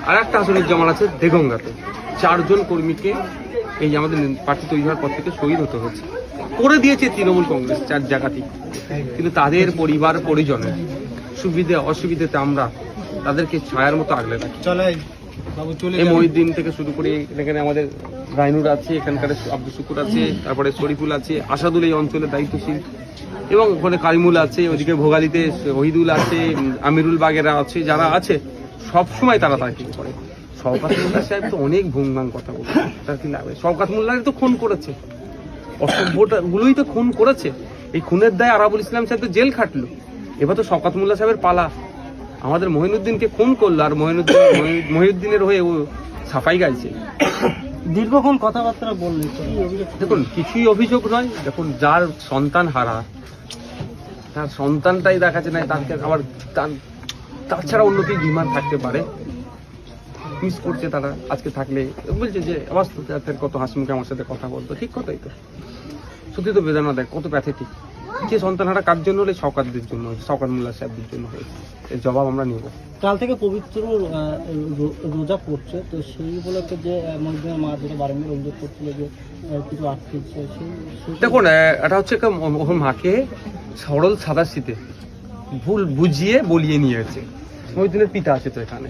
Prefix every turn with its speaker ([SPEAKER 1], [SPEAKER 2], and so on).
[SPEAKER 1] আর একটা আসনুজ্জামান আছে দেগঙ্গাতে। 4 জন কর্মীকে এই যে আমাদের প্রার্থী তৈরি হওয়ার পর থেকে শহীদ হতে হচ্ছে, করে দিয়েছে তৃণমূল কংগ্রেস 4 জায়গাতেই। কিন্তু তাদের পরিবার পরিজনের সুবিধে অসুবিধাতে আমরা তাদেরকে ছায়ার মতো আগলে রাখি। এই মহিউদ্দিন থেকে শুরু করে এখানে আমাদের রাইনুর আছে, এখানকার আব্দুল শুকুর আছে, তারপরে শরীফুল আছে, আসাদুল এই অঞ্চলের দায়িত্বশীল, এবং ওখানে কারিমুল আছে, ওদিকে ভোগালীতে ওহিদুল আছে, আমিরুল বাগেরা আছে, যারা আছে সবসময় তারা তাকে করে। শওকত মোল্লা সাহেব তো অনেক ভুংভাং কথা বলছে, তার কি লাগবে? শওকত মোল্লার তো খুন করেছে, অসভ্যটা গুলোই তো খুন করেছে। এই খুনের দায় আরাবুল ইসলাম সাহেব তো জেল খাটলো, এবার তো শওকত মোল্লা সাহেবের পালা। আমাদের মহিনুদ্দিনকে খুন করলো, আর মহিউদ্দিনের হয়ে ও সাফাই গাইছে।
[SPEAKER 2] দীর্ঘক্ষণ কথাবার্তা বললেন,
[SPEAKER 1] দেখুন কিছুই অভিযোগ নয়। দেখুন যার সন্তান হারা, তার সন্তানটাই দেখাচ্ছে না, তাকে আবার তাছাড়া অন্য কি ডিমান্ড থাকতে পারে? মিস করছে তারা। আজকে থাকলে বলছে যে বাস্তবের কত হাসিমুখে আমার সাথে কথা বলতো, ঠিক কথাই তো। সত্যি তো বেদনা দেয়, কত প্যাথেটিক। যে সন্তান হারা কার জন্য হলে? শওকতদের জন্য, শওকত মোল্লা সাহেবদের জন্য হয়েছে। এর জবাব আমরা নেব।
[SPEAKER 2] কাল থেকে পবিত্র রোজা পড়ছে, তো সেই উপলক্ষে যে মহিউদ্দিনের মা যেটা বারংবার অভিযোগ করছিল যে কিছু আটকেছে,
[SPEAKER 1] দেখুন এটা হচ্ছে ওর মাকে সরল সাদা শীতে ভুল বুঝিয়ে বলিয়ে নিয়েছে। মহিউদ্দিনের পিতা আছে তো এখানে,